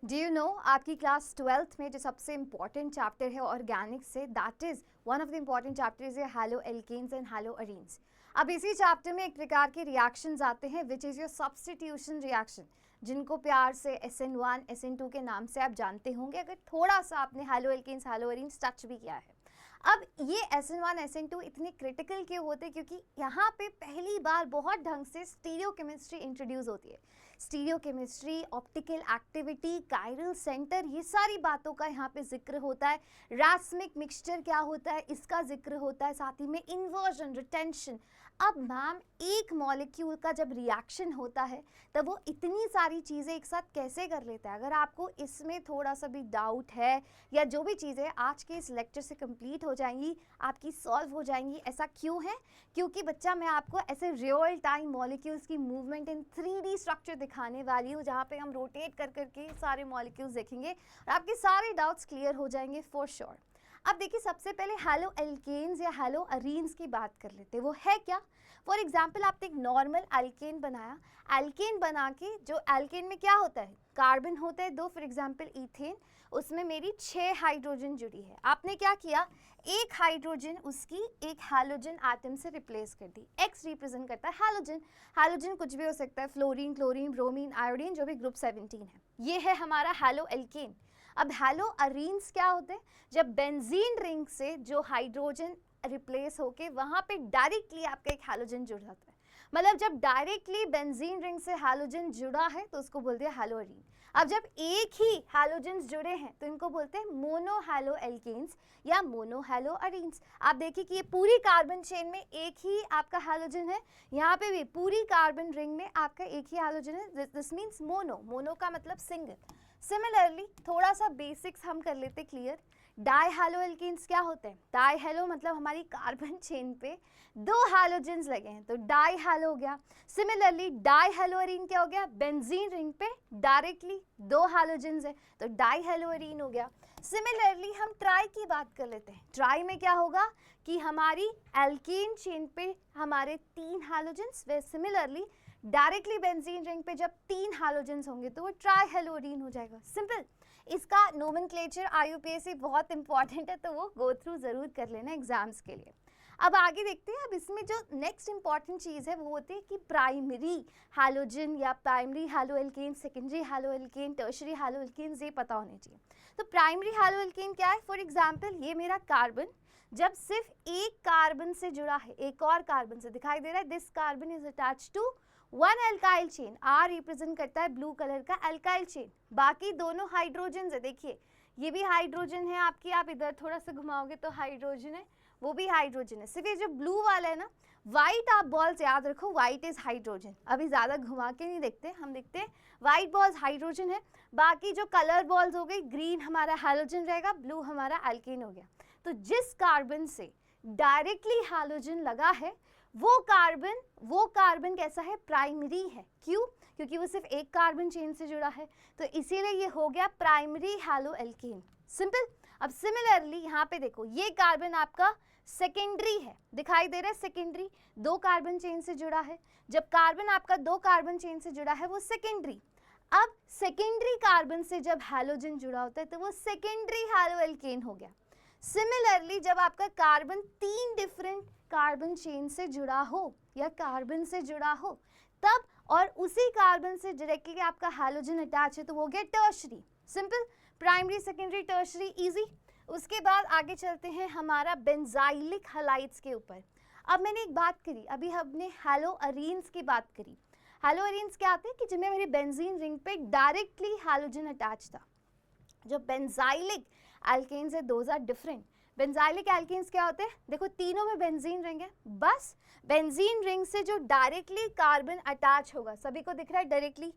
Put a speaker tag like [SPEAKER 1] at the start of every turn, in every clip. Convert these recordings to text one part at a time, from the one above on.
[SPEAKER 1] Do you know आपकी class 12th में जो सबसे इम्पॉर्टेंट चैप्टर है ऑर्गेनिक से, that is one of the important chapters है haloalkanes and haloarenes. अब इसी चैप्टर में एक प्रकार के रिएक्शंस आते हैं which is your substitution reaction, जिनको प्यार से SN1 SN2 के नाम से आप जानते होंगे अगर थोड़ा सा आपने haloalkanes haloarenes touch भी किया है। अब ये SN1 SN2 इतने क्रिटिकल क्यों होते हैं? क्योंकि यहाँ पे पहली बार बहुत ढंग से स्टीरियोकेमिस्ट्री इंट्रोड्यूस होती है। Stereochemistry, optical activity, chiral centre, ये सारी बातों का यहाँ पे जिक्र होता है। रास्मिक मिक्सचर क्या होता है इसका जिक्र होता है, साथ ही में इन्वर्जन, रिटेंशन। अब मैम एक मॉलिक्यूल का जब रिएक्शन होता है तब वो इतनी सारी चीज़ें एक साथ कैसे कर लेता है? अगर आपको इसमें थोड़ा सा भी डाउट है या जो भी चीज़ें आज के इस लेक्चर से कंप्लीट हो जाएंगी, आपकी सॉल्व हो जाएंगी। ऐसा क्यों है? क्योंकि बच्चा मैं आपको ऐसे रियल टाइम मॉलिक्यूल्स की मूवमेंट इन 3D स्ट्रक्चर दिखाने वाली हूँ, जहाँ पे हम रोटेट कर करके सारे मॉलिक्यूल्स देखेंगे और आपके सारे डाउट्स क्लियर हो जाएंगे फॉर श्योर। अब देखिए सबसे पहले हैलो एल्केन्स या हैलो अरीन्स की बात कर लेते हैं। वो है क्या? फॉर एग्जाम्पल आपने एक नॉर्मल एल्केन बनाया, एल्केन बना के जो एल्केन में क्या होता है, कार्बन होते हैं दो, फॉर एग्जाम्पल ईथेन, उसमें मेरी 6 हाइड्रोजन जुड़ी है। आपने क्या किया, एक हाइड्रोजन उसकी एक हैलोजन एटम से रिप्लेस कर दी। X रिप्रेजेंट करता है हैलोजन। हैलोजन कुछ भी हो सकता है, फ्लोरीन, क्लोरीन, ब्रोमीन, आयोडीन, जो भी ग्रुप 17 है। ये है हमारा हैलो एल्केन। अब हैलो अरीन्स क्या होते हैं? जब बेंजीन रिंग से जो हाइड्रोजन रिप्लेस होके वहाँ पे डायरेक्टली आपका एक हैलोजन जुड़ जाता है, मतलब जब डायरेक्टली बेंजीन रिंग से हैलोजन जुड़ा है तो उसको बोलते हैं हैलो अरीन। अब जब एक ही हैलोजन्स जुड़े हैं तो इनको बोलते हैं मोनो हैलो एल्केन्स या मोनो हैलो अरीन्स। आप देखिए कि ये पूरी कार्बन चेन में एक ही आपका हैलोजन है, यहाँ पे भी पूरी कार्बन रिंग में आपका एक ही हैलोजन है। दिस मीन्स मोनो, मोनो का मतलब सिंगल। सिमिलरली थोड़ा सा बेसिक्स हम कर लेते क्लियर। डाई हैलो एल्केन्स क्या होते हैं? डाई हैलो मतलब हमारी कार्बन चेन पे 2 हैलोजन्स लगे हैं तो डाई हैलो हो गया। सिमिलरली डाई हैलो अरीन क्या हो गया? बेंजीन रिंग पे डायरेक्टली 2 हैलोजन्स है तो डाई हैलो अरीन हो गया। सिमिलरली हम ट्राई की बात कर लेते हैं। ट्राई में क्या होगा कि हमारी एल्केन चेन पे हमारे 3 हैलोजन्स, वे सिमिलरली डायरेक्टली बेंजीन रिंग पे जब 3 हैलोजन्स होंगे तो वो ट्राई हैलो अरीन हो जाएगा। सिंपल। इसका नोमेनक्लेचर IUPAC बहुत इंपॉर्टेंट है तो वो गो थ्रू ज़रूर कर लेना एग्जाम्स के लिए। अब आगे देखते हैं। अब इसमें जो नेक्स्ट इंपॉर्टेंट चीज़ है वो होती है कि प्राइमरी हैलोजन या primary haloalkane, secondary haloalkane, tertiary haloalkane, ये पता होने चाहिए। तो प्राइमरी हैलो एल्केन क्या है? फॉर एग्जाम्पल ये मेरा कार्बन जब सिर्फ एक कार्बन से जुड़ा है, एक और कार्बन से, दिखाई दे रहा है this carbon is attach to 1 alkyl chain. R represent करता है ब्लू कलर का एल्काइल चेन। बाकी दोनों हाइड्रोजन है, देखिए ये भी हाइड्रोजन है आपकी, आप इधर थोड़ा सा घुमाओगे तो हाइड्रोजन है, वो भी हाइड्रोजन है। सिर्फ ये जो ब्लू वाला है ना, व्हाइट, आप बॉल्स याद रखो, व्हाइट इज हाइड्रोजन। अभी ज़्यादा घुमा के नहीं देखते, हम देखते हैं व्हाइट बॉल्स हाइड्रोजन है। बाकी जो कलर बॉल्स हो गई, ग्रीन हमारा हैलोजन रहेगा, ब्लू हमारा एल्केन हो गया। तो जिस कार्बन से डायरेक्टली हैलोजन लगा है वो कार्बन कैसा है? प्राइमरी है। क्यों? क्योंकि वो सिर्फ एक कार्बन चेन से जुड़ा है तो इसीलिए ये हो गया प्राइमरी हैलो एल्केन। सिंपल। अब सिमिलरली यहाँ पे देखो ये कार्बन आपका सेकेंडरी है, दिखाई दे रहा है सेकेंडरी, 2 कार्बन चेन से जुड़ा है। जब कार्बन आपका 2 कार्बन चेन से जुड़ा है वो सेकेंडरी। अब सेकेंडरी कार्बन से जब हैलोजन जुड़ा होता है तो वो सेकेंडरी हैलो एल्केन हो गया। सिमिलरली जब आपका कार्बन 3 डिफरेंट कार्बन चेन से जुड़ा हो या कार्बन से जुड़ा हो तब, और उसी कार्बन से डायरेक्टली आपका हैलोजन अटैच है तो वो हो गया tertiary. Simple. Primary, secondary, tertiary, easy. उसके बाद आगे चलते हैं हमारा बेंजाइलिक हैलाइड्स के ऊपर। अब मैंने एक बात करी, अभी हमने हैलो अरीन्स की बात करी। हैलो अरीन्स क्या आते हैं कि जिनमें मेरी बेंजीन रिंग पे डायरेक्टली हैलोजन अटैच था। जो बेंजाइलिक एल्केन्स है those are different. Benzylic alkanes क्या होते हैं? देखो तीनों में बेंजीन रिंग है, बस बेंजीन रिंग से जो डायरेक्टली कार्बन अटैच होगा, सभी को दिख रहा है डायरेक्टली,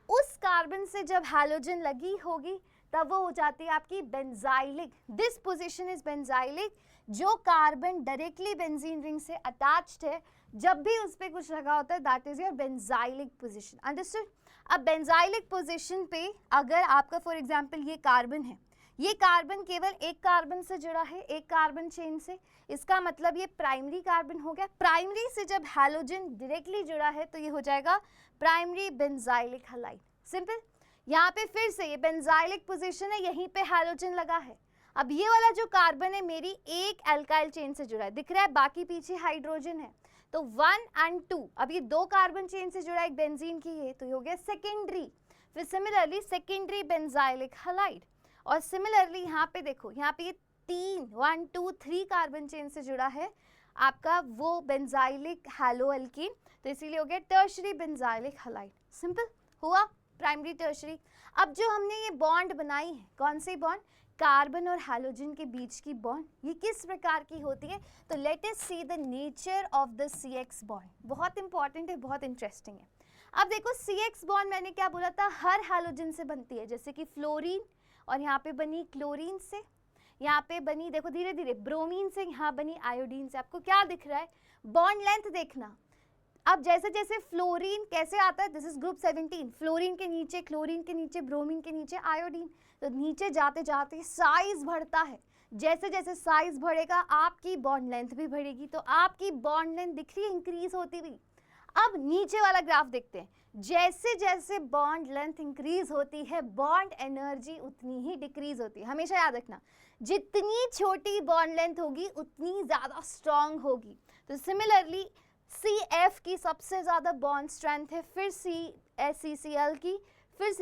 [SPEAKER 1] उस कार्बन से जब हैलोजन लगी होगी तब वो हो जाती है आपकी benzylic. This position is benzylic. जो कार्बन डायरेक्टली बेंजीन रिंग से अटैच्ड है, जब भी उस पर कुछ लगा होता है that is your benzylic position. Understood? अब बेंजाइलिक पोजीशन पे अगर आपका फॉर एग्जांपल ये कार्बन है, ये कार्बन केवल एक कार्बन से जुड़ा है, एक कार्बन चेन से, इसका मतलब ये प्राइमरी कार्बन हो गया। प्राइमरी से जब हैलोजन डायरेक्टली जुड़ा है तो ये हो जाएगा प्राइमरी बेंजाइलिक हैलाइड। सिंपल। यहाँ पे फिर से ये बेंजाइलिक पोजीशन है, यहीं पे हैलोजन लगा है। अब ये वाला जो कार्बन है मेरी एक एल्काइल चेन से जुड़ा है, दिख रहा है, बाकी पीछे हाइड्रोजन है, तो 1 and 2, अब ये 2 कार्बन चेन से जुड़ा है, एक बेंजीन की है, तो ये हो गया सेकेंडरी। फिर सिमिलरली सेकेंडरी बेंजाइलिक हैलाइड, और सिमिलरली यहाँ पे देखो, यहाँ पे ये 1 2 3 कार्बन चेन से जुड़ा है आपका वो बेंजाइलिक हैलोएल्कीन, तो इसीलिए हो गया टर्शरी बेंजाइलिक हैलाइड। सिंपल हुआ, प्राइमरी टर्शरी। अब जो हमने ये बॉन्ड बनाई है, कौन सी बॉन्ड, कार्बन और हैलोजन के बीच की बॉन्ड, ये किस प्रकार की होती है, तो let us see the nature of the CX bond. बहुत इंपॉर्टेंट है, बहुत इंटरेस्टिंग है। अब देखो CX बॉन्ड मैंने क्या बोला था, हर हैलोजन से बनती है, जैसे कि फ्लोरीन, और यहाँ पे बनी क्लोरीन से, यहाँ पे बनी देखो धीरे धीरे ब्रोमीन से, यहाँ बनी आयोडीन से। आपको क्या दिख रहा है, बॉन्ड लेंथ देखना। अब जैसे जैसे फ्लोरीन कैसे आता है, दिस इज ग्रुप 17, फ्लोरीन के नीचे क्लोरीन के नीचे ब्रोमीन के नीचे आयोडीन, तो नीचे जाते जाते साइज बढ़ता है। जैसे जैसे साइज बढ़ेगा आपकी बॉन्ड लेंथ भी बढ़ेगी, तो आपकी बॉन्ड लेंथ दिख रही है इंक्रीज होती हुई। अब नीचे वाला ग्राफ देखते हैं, जैसे जैसे बॉन्ड लेंथ इंक्रीज होती है बॉन्ड एनर्जी उतनी ही डिक्रीज होती है। हमेशा याद रखना, जितनी छोटी बॉन्ड लेंथ होगी उतनी ज़्यादा स्ट्रांग होगी। तो सिमिलरली CF की सबसे ज़्यादा बॉन्ड स्ट्रेंथ है, फिर CCl की, फिर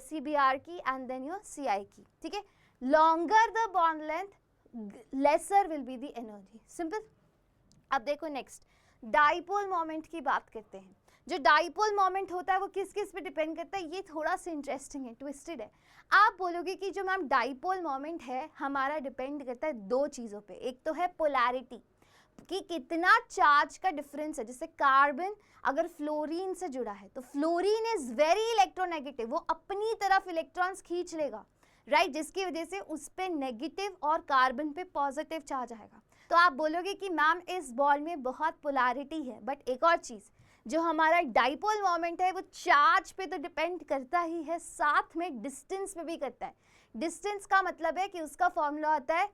[SPEAKER 1] CBr की, एंड देन योर CI की। ठीक है, longer the bond length laser will be the energy. Simple. अब देखो नेक्स्ट डाइपोल मोमेंट की बात करते हैं। जो डाइपोल मोमेंट होता है वो किस किस पे डिपेंड करता है, ये थोड़ा सा इंटरेस्टिंग है, ट्विस्टेड है। आप बोलोगे कि जो मैम डाइपोल मोमेंट है हमारा डिपेंड करता है 2 चीज़ों पे, एक तो है पोलैरिटी कि कितना चार्ज का डिफरेंस है। जैसे कार्बन अगर फ्लोरीन से जुड़ा है तो फ्लोरीन इज वेरी इलेक्ट्रोनेगेटिव, वो अपनी तरफ इलेक्ट्रॉन्स खींच लेगा, राइट, जिसकी वजह से उस पे नेगेटिव और कार्बन पे पॉजिटिव चार्ज आएगा। तो आप बोलोगे कि मैम इस बॉन्ड में बहुत पोलैरिटी है, बट एक और चीज़, जो हमारा डाइपोल मोमेंट है वो चार्ज पे तो डिपेंड करता ही है, साथ में डिस्टेंस पे भी करता है। डिस्टेंस का मतलब है कि उसका फॉर्मूला होता है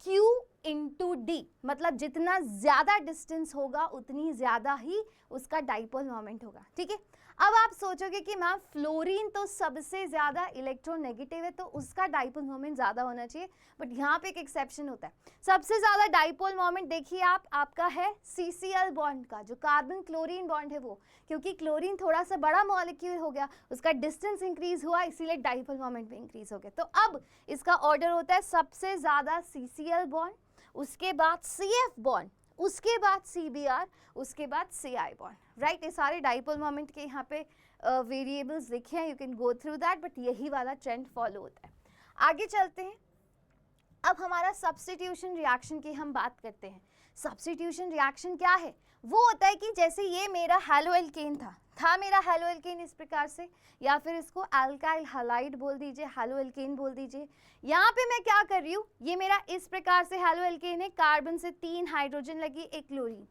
[SPEAKER 1] Q इंटू डी, मतलब जितना ज़्यादा डिस्टेंस होगा उतनी ज़्यादा ही उसका डाइपोल मोमेंट होगा। ठीक है, अब आप सोचोगे कि मैम फ्लोरीन तो सबसे ज़्यादा इलेक्ट्रोनेगेटिव है तो उसका डाइपोल मोमेंट ज़्यादा होना चाहिए, बट यहाँ पे एक एक्सेप्शन होता है। सबसे ज़्यादा डाइपोल मोमेंट देखिए आप, आपका है CCl बॉन्ड का, जो कार्बन क्लोरीन बॉन्ड है वो, क्योंकि क्लोरीन थोड़ा सा बड़ा मॉलिक्यूल हो गया, उसका डिस्टेंस इंक्रीज हुआ, इसीलिए डाइपोल मोमेंट भी इंक्रीज हो गया। तो अब इसका ऑर्डर होता है सबसे ज़्यादा CCl बॉन्ड, उसके बाद CF बॉन्ड, उसके बाद CBr, उसके बाद CI बॉन्ड, राइट। ये सारे डाइपोल मोमेंट के यहाँ पे वेरिएबल्स लिखे हैं, you can go through that, but यही वाला ट्रेंड फॉलो होता है। आगे चलते हैं, अब हमारा सब्स्टिट्यूशन रिएक्शन की हम बात करते हैं। सब्स्टिट्यूशन रिएक्शन क्या है, वो होता है कि जैसे ये मेरा हैलोएल्केन था मेरा हैलोएल्केन इस प्रकार से, या फिर इसको अल्काइल हैलाइड बोल दीजिए, हैलोएल्केन बोल दीजिए। यहाँ पे मैं क्या कर रही हूँ, ये मेरा इस प्रकार से हैलोएल्केन है, कार्बन से 3 हाइड्रोजन लगी, एक क्लोरीन।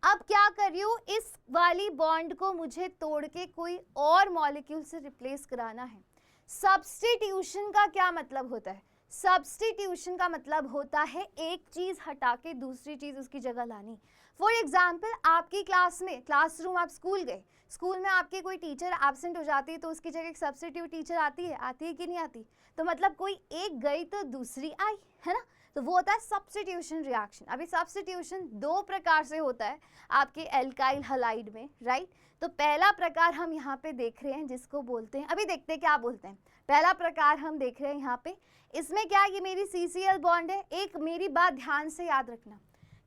[SPEAKER 1] अब क्या कर रही हूँ, इस वाली बॉन्ड को मुझे तोड़ के कोई और मॉलिक्यूल से रिप्लेस कराना है। सब्स्टिट्यूशन का क्या मतलब होता है, सब्स्टिट्यूशन का मतलब होता है एक चीज़ हटा के दूसरी चीज़ उसकी जगह लानी। फॉर एग्जाम्पल आपकी क्लास में, क्लासरूम, आप स्कूल गए, स्कूल में आपकी कोई टीचर एब्सेंट हो जाती है तो उसकी जगह एक सब्स्टिट्यूट टीचर आती है कि नहीं आती, तो मतलब कोई एक गई तो दूसरी आई, है ना, तो वो होता है सब्स्टिट्यूशन रिएक्शन। अभी सब्स्टिट्यूशन 2 प्रकार से होता है आपके एल्काइल हैलाइड में, राइट। तो पहला प्रकार हम यहाँ पे देख रहे हैं जिसको बोलते हैं, अभी देखते हैं क्या बोलते हैं। पहला प्रकार हम देख रहे हैं यहाँ पे, इसमें क्या, ये मेरी CCl बॉन्ड है। एक मेरी बात ध्यान से याद रखना,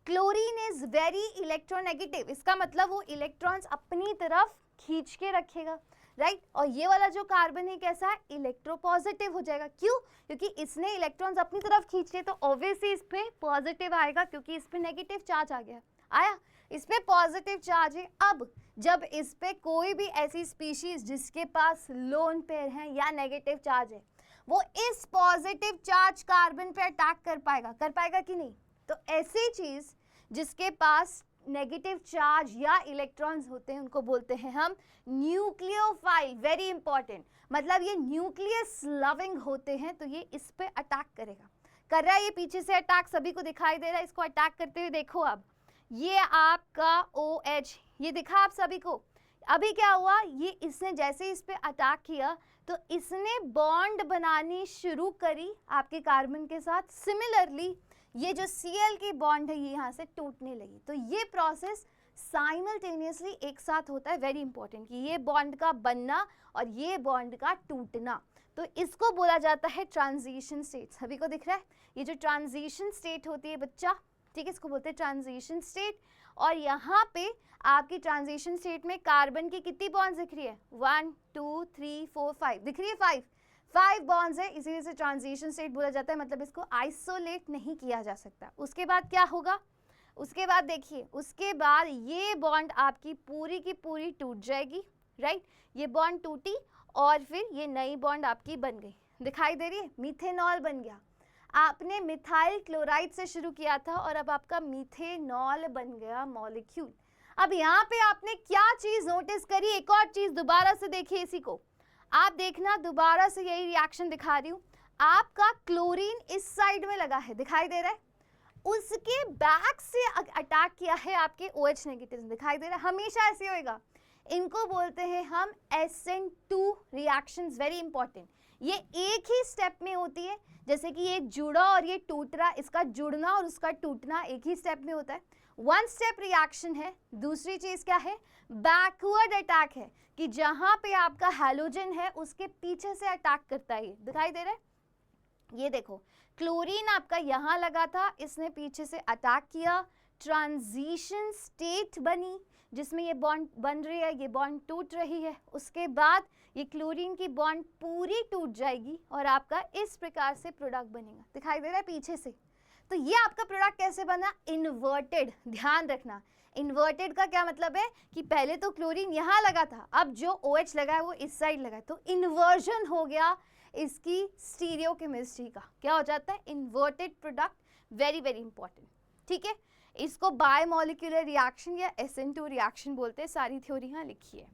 [SPEAKER 1] क्लोरीन इज वेरी इलेक्ट्रोनेगेटिव, इसका मतलब वो इलेक्ट्रॉन्स अपनी तरफ खींच के रखेगा, राइट। और ये वाला जो कार्बन है कैसा है, इलेक्ट्रोपॉजिटिव हो जाएगा। क्यों, क्योंकि इसने इलेक्ट्रॉन्स अपनी तरफ खींच लिए, तो ऑब्वियसली इस पे पॉजिटिव आएगा, क्योंकि इस पे नेगेटिव चार्ज आ गया, आया, इस पे पॉजिटिव चार्ज है। अब जब इस पे कोई भी ऐसी स्पीशीज जिसके पास लोन पेयर है या नेगेटिव चार्ज है, वो इस पॉजिटिव चार्ज कार्बन पे अटैक कर पाएगा कि नहीं। तो ऐसी चीज जिसके पास नेगेटिव चार्ज या इलेक्ट्रॉन्स होते हैं उनको बोलते हैं हम न्यूक्लियोफाइल। वेरी इंपॉर्टेंट, मतलब ये न्यूक्लियस लविंग होते हैं, तो ये इस पे अटैक करेगा, कर रहा है, ये पीछे से अटैक सभी को दिखाई दे रहा है, इसको अटैक करते हुए देखो। अब ये आपका OH, ये दिखा आप सभी को, अभी क्या हुआ, ये इसने जैसे इस पे अटैक किया तो इसने बॉन्ड बनानी शुरू करी आपके कार्बन के साथ। सिमिलरली ये जो Cl की बॉन्ड है ये यहाँ से टूटने लगी। तो ये प्रोसेस साइमल्टेनियसली एक साथ होता है, वेरी इंपॉर्टेंट, कि ये बॉन्ड का बनना और ये बॉन्ड का टूटना। तो इसको बोला जाता है ट्रांजिशन स्टेट। सभी को दिख रहा है ये जो ट्रांजिशन स्टेट होती है बच्चा, ठीक है, इसको बोलते हैं ट्रांजिशन स्टेट। और यहाँ पे आपकी ट्रांजिशन स्टेट में कार्बन की कितनी बॉन्ड्स दिख रही है, 1 2 3 4 5 दिख रही है, 5 बॉन्ड्स है, इसीलिए से ट्रांजिशन स्टेट बोला जाता है, मतलब इसको आइसोलेट नहीं किया जा सकता। उसके बाद क्या होगा, उसके बाद देखिए, उसके बाद ये बॉन्ड आपकी पूरी की पूरी टूट जाएगी, राइट, ये बॉन्ड टूटी और फिर ये नई बॉन्ड आपकी बन गई, दिखाई दे रही है, मीथेनॉल बन गया। आपने मिथाइल क्लोराइड से शुरू किया था और अब आपका मीथेनॉल बन गया मॉलिक्यूल। अब यहाँ पे आपने क्या चीज नोटिस करी, एक और चीज दोबारा से देखिए, इसी को आप देखना, दोबारा से यही रिएक्शन दिखा रही हूँ। आपका क्लोरीन इस साइड में लगा है, दिखाई दे रहा है, उसके बैक से अटैक किया है आपके OH नेगेटिव, दिखाई दे रहा है, हमेशा ऐसे होएगा। इनको बोलते हैं हम SN2 रिएक्शंस, वेरी इंपॉर्टेंट। ये एक ही स्टेप में होती है, जैसे कि ये जुड़ा और ये टूट रहा, इसका जुड़ना और उसका टूटना एक ही स्टेप में होता है, वन स्टेप रिएक्शन है। दूसरी चीज क्या है, बैकवर्ड अटैक है, कि जहां पे आपका हैलोजन है उसके पीछे से अटैक करता है, ये दिखाई दे रहा है, ये देखो क्लोरीन आपका यहाँ लगा था, इसने पीछे से अटैक किया, ट्रांजिशन स्टेट बनी जिसमें ये बॉन्ड बन रही है, ये बॉन्ड टूट रही है, उसके बाद ये क्लोरीन की बॉन्ड पूरी टूट जाएगी और आपका इस प्रकार से प्रोडक्ट बनेगा, दिखाई दे रहा है पीछे से। तो ये आपका प्रोडक्ट कैसे बना, इन्वर्टेड। ध्यान रखना, इन्वर्टेड का क्या मतलब है कि पहले तो क्लोरीन यहाँ लगा था, अब जो OH लगा है वो इस साइड लगा है, तो इन्वर्जन हो गया इसकी स्टीरियोकेमिस्ट्री का, क्या हो जाता है, inverted product, very very important, ठीक है। इसको बायोमोलिकुलर रिएक्शन या SN2 रिएक्शन बोलते हैं, सारी थ्योरी यहाँ लिखी है।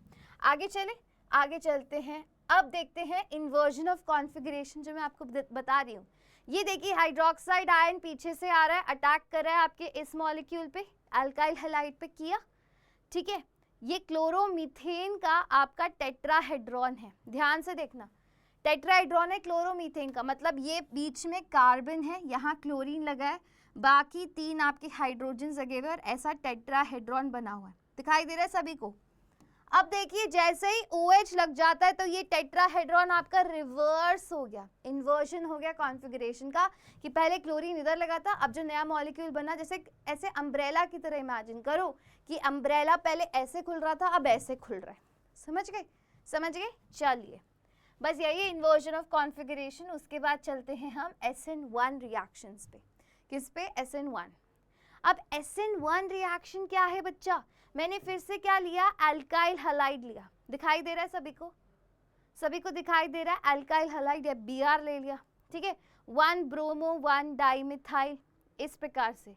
[SPEAKER 1] आगे चले, आगे चलते हैं, अब देखते हैं इन्वर्जन ऑफ कॉन्फ़िगरेशन, जो मैं आपको बता रही हूँ। ये देखिए हाइड्रोक्साइड आयन पीछे से आ रहा है, अटैक कर रहा है आपके इस मॉलिक्यूल पे, अल्काइल हैलाइड पे किया, ठीक है। ये क्लोरोमीथेन का आपका टेट्राहेड्रॉन है, ध्यान से देखना, टेट्राहेड्रॉन है क्लोरोमीथेन का, मतलब ये बीच में कार्बन है, यहाँ क्लोरीन लगा है, बाकी 3 आपके हाइड्रोजन लगे हुए और ऐसा टेट्राहेड्रॉन बना हुआ है, दिखाई दे रहा है सभी को। अब देखिए जैसे ही OH लग जाता है तो ये टेट्राहेड्रॉन आपका रिवर्स हो गया, इन्वर्जन हो गया कॉन्फ़िगरेशन का, कि पहले क्लोरीन इधर लगा था, अब जो नया मॉलिक्यूल बना, जैसे ऐसे अम्ब्रेला की तरह इमेजिन करो कि अम्ब्रेला पहले ऐसे खुल रहा था, अब ऐसे खुल रहा है, समझ गए, समझ गए, चलिए बस यही इन्वर्जन ऑफ कॉन्फ़िगरेशन। उसके बाद चलते हैं हम SN1 रिएक्शंस पे, किस पे, SN1। अब SN1 रिएक्शन क्या है बच्चा, मैंने फिर से क्या लिया, अल्काइल हैलाइड लिया, दिखाई दे रहा है सभी को, सभी को दिखाई दे रहा है, अल्काइल हैलाइड या Br ले लिया, ठीक है, 1 ब्रोमो 1 डाइमिथाइल, इस प्रकार से।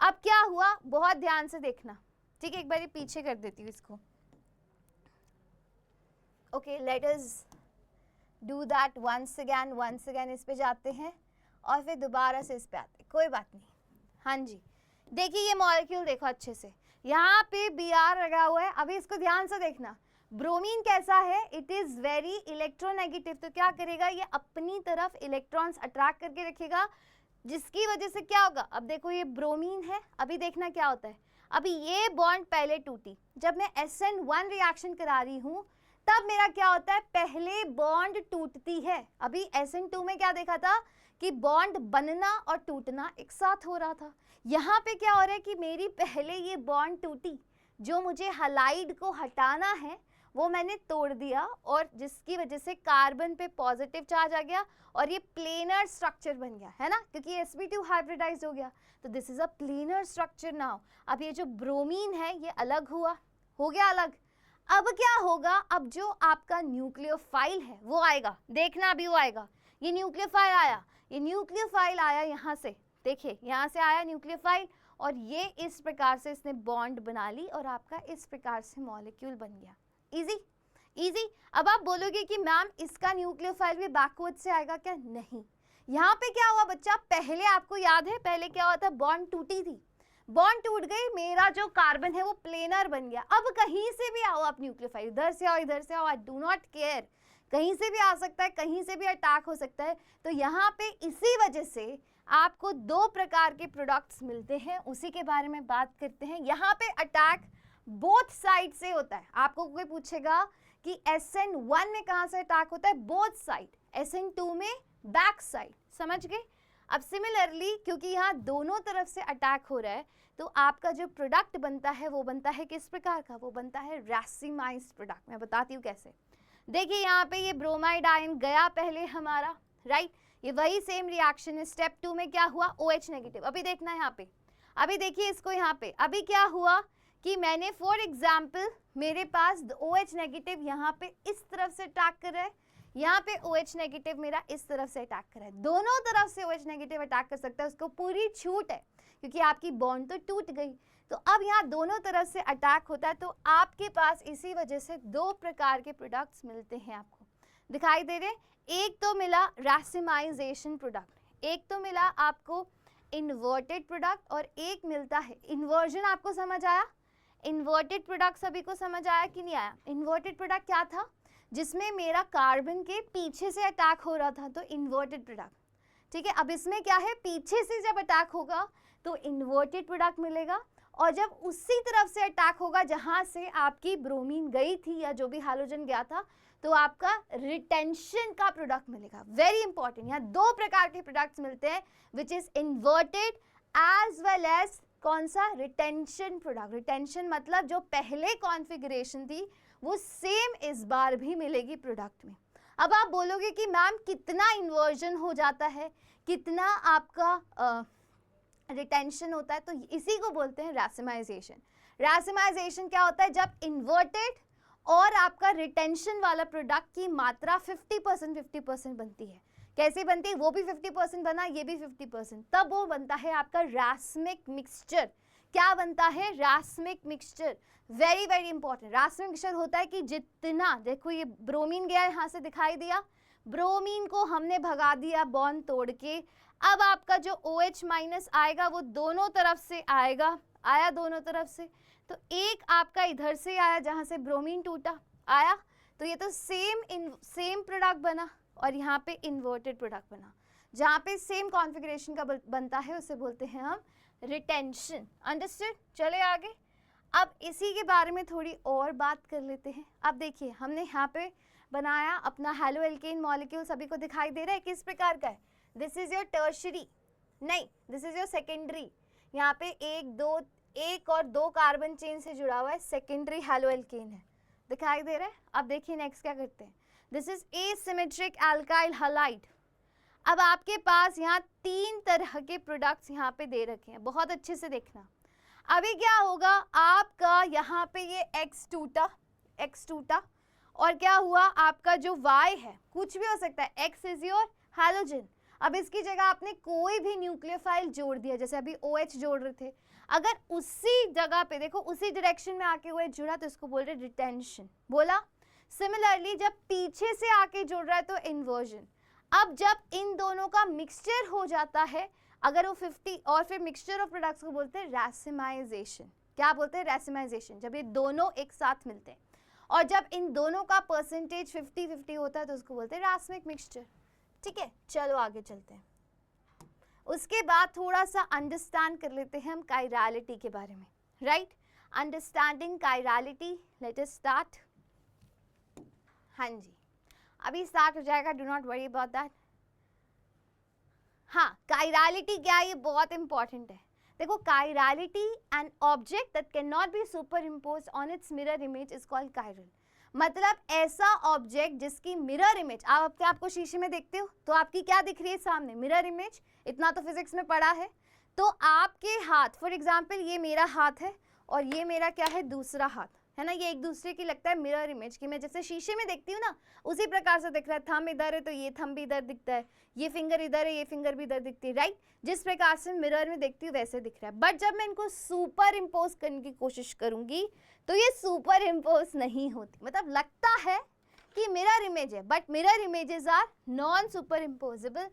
[SPEAKER 1] अब क्या हुआ, बहुत ध्यान से देखना, ठीक है, एक बार पीछे कर देती हूँ इसको, okay, let us do that once again इस पे जाते हैं और फिर दोबारा से इस पे आते हैं, कोई बात नहीं। हाँ जी, देखिए ये मॉलिक्यूल देखो अच्छे से, यहाँ पे Br लगा हुआ है, अभी इसको ध्यान से देखना, ब्रोमीन कैसा है, इट इज़ वेरी इलेक्ट्रोनेगेटिव, तो क्या करेगा, ये अपनी तरफ इलेक्ट्रॉन्स अट्रैक्ट करके रखेगा, जिसकी वजह से क्या होगा, अब देखो ये ब्रोमीन है, अभी देखना क्या होता है, अभी ये बॉन्ड पहले टूटी, जब मैं SN1 रिएक्शन करा रही हूँ तब मेरा क्या होता है, पहले बॉन्ड टूटती है। अभी SN2 में क्या देखा था कि बॉन्ड बनना और टूटना एक साथ हो रहा था, यहाँ पे क्या हो रहा है कि मेरी पहले ये बॉन्ड टूटी, जो मुझे हैलाइड को हटाना है वो मैंने तोड़ दिया, और जिसकी वजह से कार्बन पे पॉजिटिव चार्ज आ गया और ये प्लेनर स्ट्रक्चर बन गया, है ना, क्योंकि sp2 हाइब्रिडाइज हो गया, तो this is a planar structure now. अब ये जो ब्रोमीन है ये अलग हुआ, हो गया अलग। अब क्या होगा, अब जो आपका न्यूक्लियोफाइल है वो आएगा, देखना अभी वो आएगा, ये न्यूक्लियोफाइल आया, ये न्यूक्लियोफाइल आया यहाँ से, देखिए यहाँ से आया न्यूक्लियोफाइल, और ये इस प्रकार से इसने बॉन्ड बना ली और आपका इस प्रकार से मॉलिक्यूल बन गया। Easy easy. अब आप बोलोगे कि मैम इसका न्यूक्लियोफाइल भी बैकवर्ड से आएगा क्या, नहीं, यहाँ पे क्या हुआ बच्चा, पहले आपको याद है पहले क्या हुआ था, बॉन्ड टूटी थी, बॉन्ड टूट गई, मेरा जो कार्बन है वो प्लेनर बन गया। अब कहीं से भी आओ आप न्यूक्लियोफाइल, इधर से आओ इधर से आओ, आई डू नॉट केयर, कहीं से भी आ सकता है, कहीं से भी अटैक हो सकता है। तो यहाँ पे इसी वजह से आपको दो प्रकार के प्रोडक्ट्स मिलते हैं, उसी के बारे में बात करते हैं। यहाँ पे अटैक बोथ साइड से होता है। आपको कोई पूछेगा कि SN1 में कहाँ से अटैक होता है, बोथ साइड, SN2 में बैक साइड, समझ गए। अब सिमिलरली क्योंकि यहाँ दोनों तरफ से अटैक हो रहा है, तो आपका जो प्रोडक्ट बनता है वो बनता है किस प्रकार का, वो बनता है रैसिमाइज्ड प्रोडक्ट। मैं बताती हूँ कैसे। देखिए यहाँ पे ये ब्रोमाइड आयन गया पहले हमारा, राइट, ये वही सेम रिएक्शन है। स्टेप 2 में क्या हुआ, OH नेगेटिव। अभी देखना है यहाँ पे, अभी देखिए इसको यहाँ पे, अभी क्या हुआ कि मैंने फॉर एग्जाम्पल मेरे पास OH नेगेटिव यहाँ पे इस तरफ से अटैक कर रहा है, यहाँ पे OH नेगेटिव मेरा इस तरफ से अटैक कर रहा है। दोनों तरफ से OH नेगेटिव अटैक कर सकता है, उसको पूरी छूट है क्योंकि आपकी बॉन्ड तो टूट गई। तो अब यहाँ दोनों तरफ से अटैक होता है, तो आपके पास इसी वजह से दो प्रकार के प्रोडक्ट्स मिलते हैं। आपको दिखाई दे रहे, एक तो मिला रैसिमाइजेशन प्रोडक्ट, एक तो मिला आपको इन्वर्टेड प्रोडक्ट, और एक मिलता है इन्वर्जन। आपको समझ आया? इन्वर्टेड प्रोडक्ट सभी को समझ आया कि नहीं आया? इन्वर्टेड प्रोडक्ट क्या था, जिसमें मेरा कार्बन के पीछे से अटैक हो रहा था, तो इन्वर्टेड प्रोडक्ट, ठीक है। अब इसमें क्या है, पीछे से जब अटैक होगा तो इन्वर्टेड प्रोडक्ट मिलेगा, और जब उसी तरफ से अटैक होगा जहां से आपकी ब्रोमीन गई थी या जो भी हाइड्रोजन गया था, तो आपका रिटेंशन का प्रोडक्ट मिलेगा। वेरी इंपॉर्टेंट, यहाँ दो प्रकार के प्रोडक्ट्स मिलते हैं, which is inverted as well as कौन सा, रिटेंशन प्रोडक्ट। रिटेंशन मतलब जो पहले कॉन्फ़िगरेशन थी वो सेम इस बार भी मिलेगी प्रोडक्ट में। अब आप बोलोगे कि मैम कितना इन्वर्जन हो जाता है, कितना आपका रिटेंशन होता है, तो इसी को बोलते हैं रैसिमाइजेशन। रैसिमाइजेशन क्या होता है, जब इन्वर्टेड और आपका रिटेंशन वाला प्रोडक्ट की मात्रा 50% बनती है। कैसे बनती है, वो भी 50% बना, ये भी 50%, तब वो बनता है आपका रैस्मिक मिक्सचर। क्या बनता है, racemic mixture. Very very important. Racemic mixture होता है कि जितना, देखो ये ब्रोमीन गया यहाँ से दिखाई दिया, ब्रोमीन को हमने भगा दिया बॉन्ड तोड़ के, अब आपका जो OH माइनस आएगा वो दोनों तरफ से आएगा, आया दोनों तरफ से, तो एक आपका इधर से आया जहाँ से ब्रोमीन टूटा आया, तो ये तो सेम प्रोडक्ट बना, और यहाँ पे इन्वर्टेड प्रोडक्ट बना। जहाँ पे सेम कॉन्फ़िगरेशन का बनता है उसे बोलते हैं हम रिटेंशन। अंडरस्टूड? चले आगे। अब इसी के बारे में थोड़ी और बात कर लेते हैं। अब देखिए हमने यहाँ पे बनाया अपना हेलो एल्केन मॉलिक्यूल, सभी को दिखाई दे रहा है किस प्रकार का है। दिस इज योर टर्शरी, नहीं दिस इज योर सेकेंडरी। यहाँ पे एक और दो कार्बन चेन से जुड़ा हुआ है, सेकेंडरी हेलो एल्केन है, दिखाई दे रहा है। अब देखिए नेक्स्ट क्या करते हैं, this is asymmetric alkyl halide. अब आपके पास यहाँ तीन तरह के प्रोडक्ट्स यहाँ पे दे रखे हैं, बहुत अच्छे से देखना। अभी क्या होगा, आपका यहाँ पे ये X टूटा, और क्या हुआ, आपका जो Y है कुछ भी हो सकता है, X इज योर हैलोजन। अब इसकी जगह आपने कोई भी न्यूक्लियोफाइल जोड़ दिया, जैसे अभी OH जोड़ रहे थे, अगर उसी जगह पे देखो उसी डायरेक्शन में आके OH जुड़ा तो इसको बोल रहे रिटेंशन, बोला। सिमिलरली जब पीछे से आके जुड़ रहा है तो इन्वर्जन। अब जब इन दोनों का मिक्सचर हो जाता है, अगर वो 50 और फिर मिक्सचर ऑफ प्रोडक्ट्स को बोलते हैं रैसिमाइजेशन। क्या बोलते हैं, रैसिमाइजेशन। जब ये दोनों एक साथ मिलते हैं और जब इन दोनों का परसेंटेज 50-50 होता है तो उसको बोलते हैं रैस्मिक मिक्सचर। ठीक है, चलो आगे चलते हैं। उसके बाद थोड़ा सा अंडरस्टैंड कर लेते हैं हम कायरलिटी के बारे में, right. Understanding chirality, let us start. हाँ जी, अभी स्टार्ट हो जाएगा, do not worry about that. हाँ, कायरलिटी क्या है, ये बहुत इंपॉर्टेंट है। देखो, chirality an object that can not be super impose on it's mirror image is called chiral. मतलब ऐसा ऑब्जेक्ट जिसकी मिरर इमेज, आप अपने आपको शीशे में देखते हो तो आपकी क्या दिख रही है सामने, मिरर इमेज। इतना तो फिजिक्स में पढ़ा है। तो आपके हाथ, फॉर एग्जांपल ये मेरा हाथ है और ये मेरा क्या है, दूसरा हाथ है ना, ये एक दूसरे की लगता है मिरर इमेज की। मैं जैसे शीशे में देखती हूँ ना, उसी प्रकार से दिख रहा है। थंब इधर है तो ये थंब भी इधर दिखता है, ये फिंगर इधर है, ये फिंगर भी इधर दिखती है, राइट। जिस प्रकार से मिरर में देखती हूँ वैसे दिख रहा है। बट जब मैं इनको सुपर इम्पोज करने की कोशिश करूंगी तो ये सुपर इम्पोज नहीं होती। मतलब लगता है कि मिरर इमेज है, but mirror images are non superimposable.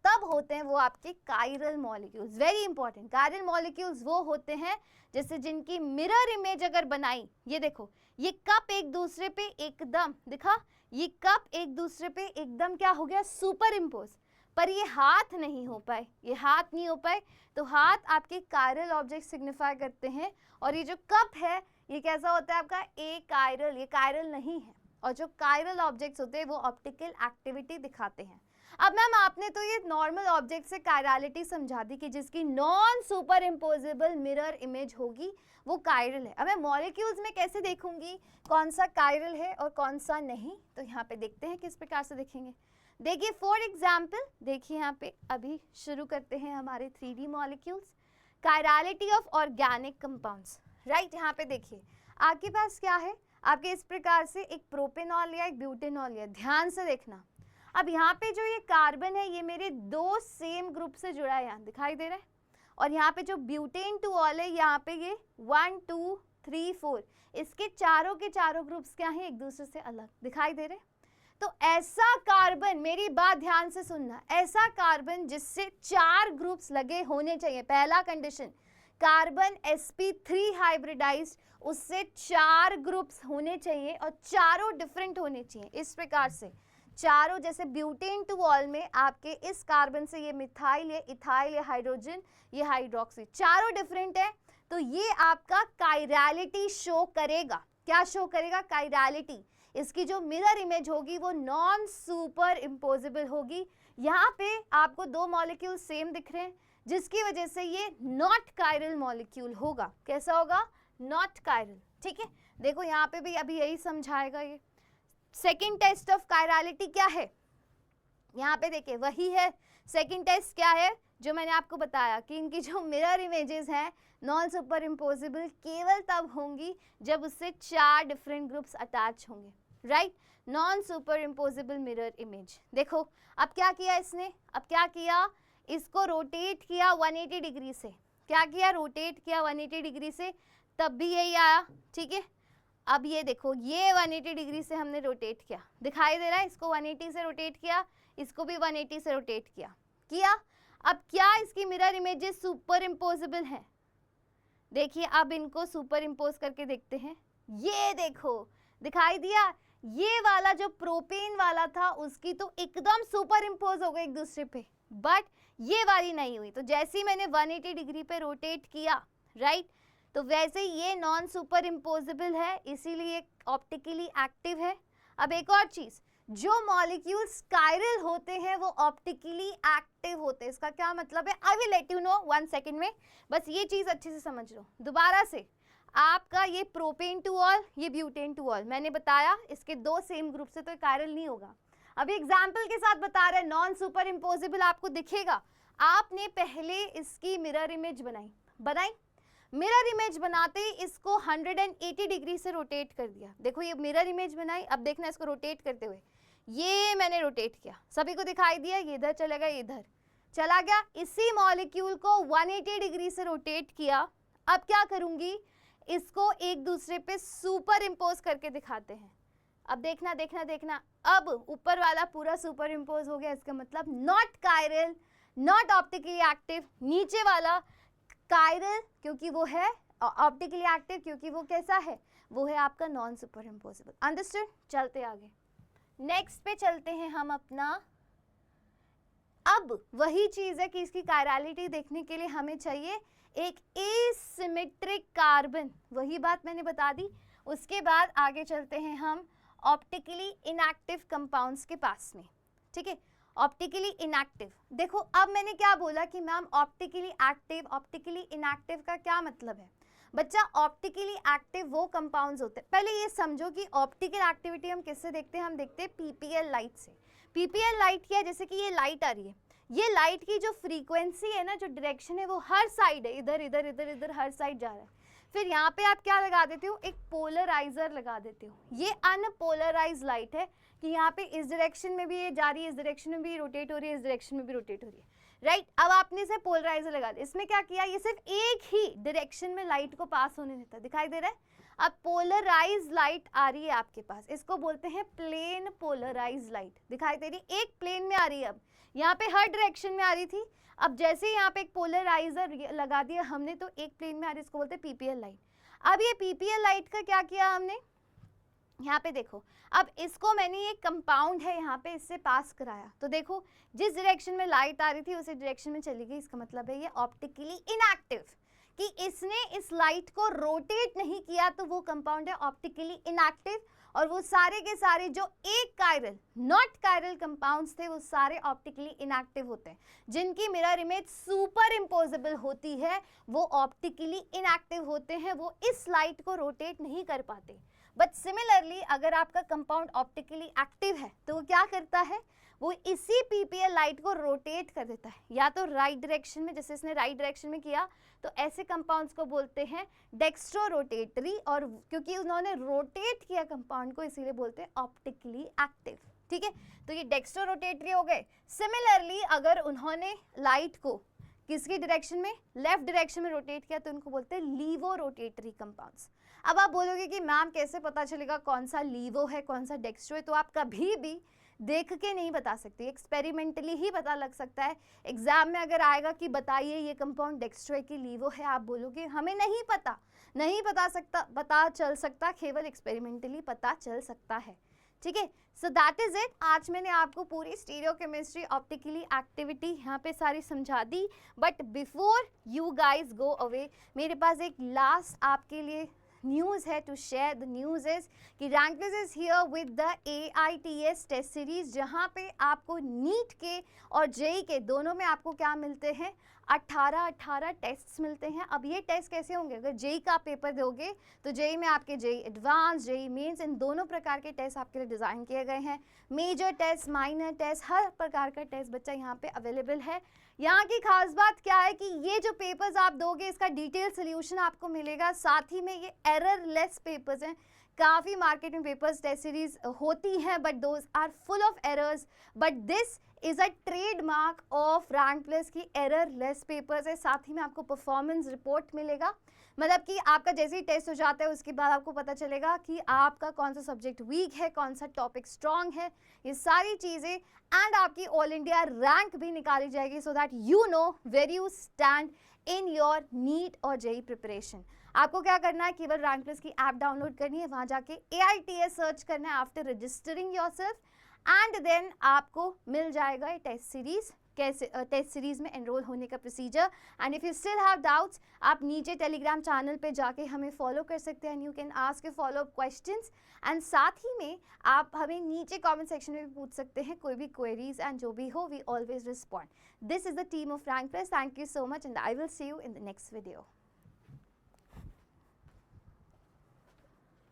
[SPEAKER 1] तब होते हैं वो आपके chiral molecules. Very important, chiral molecules वो होते हैं जैसे जिनकी मिरर इमेज अगर बनाई, ये देखो ये कप एक दूसरे पे एकदम दिखा, ये कप एक दूसरे पे एकदम क्या हो गया, सुपर इम्पोज, पर ये हाथ नहीं हो पाए, ये हाथ नहीं हो पाए, तो हाथ आपके कायरल ऑब्जेक्ट सिग्निफाई करते हैं। और ये जो कप है ये कैसा होता है आपका, ए कायरल, ये कायरल नहीं है। और जो कायरल ऑब्जेक्ट्स होते हैं वो ऑप्टिकल एक्टिविटी दिखाते हैं। अब मैम आपने तो ये नॉर्मल ऑब्जेक्ट से कायरलिटी समझा दी कि जिसकी non super imposable mirror image होगी वो कायरल है। अब मैं मॉलिक्यूल्स में कैसे देखूंगी कौन सा कायरल है और कौन सा नहीं, तो यहाँ पे देखते हैं किस प्रकार से देखेंगे। देखिए फॉर एग्जाम्पल, देखिए यहाँ पे अभी शुरू करते हैं हमारे 3D molecules, chirality of organic compounds, right. यहाँ पे देखिए आपके पास क्या है, आपके इस प्रकार से एक प्रोपेनॉल या एक ब्यूटेनॉल लिया, ध्यान से देखना। अब यहाँ पे जो ये कार्बन है ये मेरे दो सेम ग्रुप से जुड़ा है, यहाँ दिखाई दे रहा है। और यहाँ पे जो ब्यूटेन टू ऑल है यहाँ पे ये 1 2 3 4, इसके चारों के चारों ग्रुप्स क्या हैं, एक दूसरे से अलग दिखाई दे रहे हैं। तो ऐसा कार्बन, मेरी बात ध्यान से सुनना, ऐसा कार्बन जिससे 4 ग्रुप्स लगे होने चाहिए, पहला कंडीशन, कार्बन sp3 हाइब्रिडाइज्ड, उससे 4 ग्रुप्स होने चाहिए और चारों डिफरेंट होने चाहिए। इस प्रकार से चारों, जैसे ब्यूटेन टू ऑल में आपके इस कार्बन से ये मिथाइल, ये इथाइल, ये हाइड्रोजन, ये हाइड्रोक्सी, चारों डिफरेंट है, तो ये आपका कायरलिटी शो करेगा। क्या शो करेगा, कायरलिटी। इसकी जो मिरर इमेज होगी वो नॉन सुपर इम्पोजिबल होगी। यहाँ पे आपको दो मॉलिक्यूल सेम दिख रहे हैं जिसकी वजह से ये नॉट कायरल मॉलिक्यूल होगा। कैसा होगा, नॉट कायरल, ठीक है। देखो यहाँ पे भी अभी यही समझाएगा ये। सेकेंड टेस्ट ऑफ कायरलिटी क्या है, यहाँ पे देखिए वही है। सेकेंड टेस्ट क्या है जो मैंने आपको बताया कि इनकी जो मिरर इमेजेस हैं नॉन सुपर इम्पोजिबल केवल तब होंगी जब उससे 4 डिफरेंट ग्रुप्स अटैच होंगे, right. Non super imposable mirror image. देखो अब क्या किया इसने, अब क्या किया, इसको रोटेट किया 180 डिग्री से, क्या किया, रोटेट किया 180 डिग्री से, तब भी यही आया, ठीक है। अब ये देखो ये 180 डिग्री से हमने रोटेट किया, दिखाई दे रहा है, इसको 180 से रोटेट किया, इसको भी 180 से रोटेट किया। अब क्या इसकी मिरर इमेजेस सुपर इम्पोजिबल हैं, देखिए अब इनको सुपर इम्पोज करके देखते हैं। ये देखो दिखाई दिया, ये वाला जो प्रोपेन वाला था उसकी तो एकदम सुपर इम्पोज हो गई एक दूसरे पे, बट ये वाली नहीं हुई। तो जैसे ही मैंने 180 डिग्री पे रोटेट किया, राइट, तो वैसे ये नॉन सुपर इम्पोजिबल है, इसीलिए ऑप्टिकली एक्टिव है। अब एक और चीज, जो मॉलिक्यूल्स कायरल होते हैं वो ऑप्टिकली एक्टिव होते हैं। इसका क्या मतलब है, I will let you know 1 second में, बस ये चीज अच्छे से समझ लो। दोबारा से, आपका ये प्रोपेन टू ऑल, ये ब्यूटेन टू ऑल, मैंने बताया इसके 2 सेम ग्रुप से तो कायरल नहीं होगा। अभी एग्जाम्पल के साथ बता रहे हैं, नॉन सुपर इम्पोजिबल आपको दिखेगा। आपने पहले इसकी मिरर इमेज बनाई, मिरर इमेज बनाते ही इसको 180 डिग्री से रोटेट कर दिया। देखो ये मिरर इमेज बनाई, अब देखना इसको रोटेट करते हुए, ये मैंने रोटेट किया, सभी को दिखाई दिया, ये इधर चला गया, इधर चला गया। इसी मॉलिक्यूल को 180 डिग्री से रोटेट किया। अब क्या करूंगी, इसको एक दूसरे पे सुपर इम्पोज करके दिखाते हैं। अब देखना देखना देखना, अब ऊपर वाला पूरा सुपर इम्पोज हो गया, इसका मतलब not chiral, not optically active. नीचे वाला कायरल क्योंकि वो है ऑप्टिकली एक्टिव, क्योंकि वो कैसा है, वो है आपका नॉन सुपर इम्पोजिबल। अंडरस्टूड, चलते आगे, नेक्स्ट पे चलते हैं हम अपना। अब वही चीज है कि इसकी कायरलिटी देखने के लिए हमें चाहिए एक एसिमेट्रिक कार्बन, वही बात मैंने बता दी। उसके बाद आगे चलते हैं हम ऑप्टिकली इनएक्टिव कंपाउंड्स के पास में, ठीक है। ऑप्टिकली इनएक्टिव, देखो अब मैंने क्या बोला कि ma'am optically active, optically inactive का क्या मतलब है बच्चा। ऑप्टिकली एक्टिव वो कंपाउंड्स होते हैं, पहले ये समझो कि ऑप्टिकल एक्टिविटी हम किससे देखते हैं, हम देखते हैं पीपीएल लाइट से। पीपीएल लाइट क्या है, जैसे कि ये लाइट आ रही है, ये लाइट की जो फ्रीक्वेंसी है ना, जो डायरेक्शन है वो हर साइड है, इधर इधर इधर इधर हर साइड जा रहा है। फिर यहाँ पे आप क्या लगा देते हो, एक पोलराइजर लगा देते हो। ये अनपोलराइज लाइट है कि यहाँ पे इस डायरेक्शन में भी ये जा रही है, इस डायरेक्शन में भी रोटेट हो रही है, इस डायरेक्शन में भी रोटेट हो रही है, राइट। अब आपने इसे पोलराइजर लगा दिया, इसमें क्या किया, ये सिर्फ एक ही डायरेक्शन में लाइट को पास होने देता है, दिखाई दे रहा है। अब पोलराइज लाइट आ रही है आपके पास, इसको बोलते हैं प्लेन पोलराइज लाइट, दिखाई दे रही है, एक प्लेन में आ रही है। अब यहाँ पे हर डायरेक्शन में आ रही थी। अब जैसे ही यहाँ पे एक पोलराइजर लगा दिया हमने तो एक प्लेन में आ रही, इसको बोलते हैं पीपीएल लाइट। अब ये पीपीएल लाइट का क्या किया हमने, यहाँ पे देखो, अब इसको मैंने ये कंपाउंड है यहाँ पे इससे पास कराया, तो देखो जिस डायरेक्शन में लाइट आ रही थी उसी डायरेक्शन में चली गई। इसका मतलब है ये ऑप्टिकली इनएक्टिव, कि इसने इस लाइट को रोटेट नहीं किया तो वो कंपाउंड है ऑप्टिकली इनएक्टिव। और वो सारे के सारे जो एक कायरल नॉट कायरल कंपाउंड्स थे वो सारे ऑप्टिकली इनएक्टिव होते हैं। जिनकी मिरर इमेज सुपर इम्पोजेबल होती है वो ऑप्टिकली इनएक्टिव होते हैं, वो इस लाइट को रोटेट नहीं कर पाते। बट सिमिलरली अगर आपका कंपाउंड ऑप्टिकली एक्टिव है तो वो क्या करता है, वो इसी पीपीएल लाइट को रोटेट कर देता है, या तो राइट डायरेक्शन में, जैसे इसने राइट डायरेक्शन में किया तो ऐसे कंपाउंड्स को बोलते हैं डेक्स्ट्रो रोटेटरी, और क्योंकि उन्होंने रोटेट किया कंपाउंड को इसीलिए बोलते हैं ऑप्टिकली एक्टिव। ठीक है, तो ये डेक्स्ट्रो रोटेटरी हो गए। सिमिलरली अगर उन्होंने लाइट को किसकी डायरेक्शन में, लेफ्ट डायरेक्शन में रोटेट किया तो उनको बोलते हैं लीवो रोटेटरी कंपाउंड्स। अब आप बोलोगे कि मैम कैसे पता चलेगा कौन सा लीवो है कौन सा डेक्स्ट्रो है, तो आप कभी भी देख के नहीं बता सकती, एक्सपेरिमेंटली ही पता लग सकता है। एग्जाम में अगर आएगा कि बताइए ये कंपाउंड डेक्स्ट्रो है कि लीवो है, आप बोलोगे हमें नहीं पता, नहीं पता चल सकता, केवल एक्सपेरिमेंटली पता चल सकता है। ठीक है, सो दैट इज इट। आज मैंने आपको पूरी स्टीरियो केमिस्ट्री ऑप्टिकली एक्टिविटी यहाँ पे सारी समझा दी। But before you guys go away, मेरे पास एक लास्ट आपके लिए न्यूज़ है to share. The news is कि Rankless is here with the AITS test series, जहाँ पे आपको नीट के और जेई के दोनों में आपको क्या मिलते हैं, 18 टेस्ट्स मिलते हैं। अब ये टेस्ट कैसे होंगे, अगर जेई का आप पेपर दोगे तो जेई में आपके जेई एडवांस, जेई मेंस, इन दोनों प्रकार के टेस्ट आपके लिए डिज़ाइन किए गए हैं। मेजर टेस्ट, माइनर टेस्ट, हर प्रकार का टेस्ट बच्चा यहाँ पे अवेलेबल है। यहाँ की खास बात क्या है कि ये जो पेपर्स आप दोगे इसका डिटेल सोल्यूशन आपको मिलेगा, साथ ही में ये एरर लेस पेपर्स हैं। काफ़ी मार्केट में पेपर्स टेस्ट सीरीज होती हैं but those are full of errors, but this is a trademark of rank plus की एरर लेस पेपर्स है। साथ ही में आपको परफॉर्मेंस रिपोर्ट मिलेगा, मतलब कि आपका जैसे ही टेस्ट हो जाता है उसके बाद आपको पता चलेगा कि आपका कौन सा सब्जेक्ट वीक है, कौन सा टॉपिक स्ट्रॉन्ग है, ये सारी चीज़ें, एंड आपकी ऑल इंडिया रैंक भी निकाली जाएगी so that you know where you stand in your NEET और जेई प्रिपरेशन। आपको क्या करना है, केवल रैंक प्लस की ऐप डाउनलोड करनी है, वहाँ जाके AITS सर्च करना है after registering yourself, and then आपको मिल जाएगा ये टेस्ट सीरीज, कैसे टेस्ट सीरीज में एनरोल होने का procedure. And if you still have doubts, आप नीचे टेलीग्राम चैनल पे जाके हमें फॉलो कर सकते हैं, you can ask A follow up questions, and साथ ही में आप हमें नीचे कमेंट सेक्शन में भी पूछ सकते हैं कोई भी क्वेरीज, एंड जो भी हो we always respond. This is the team of rank plus, thank you so much and I will see you in the next video.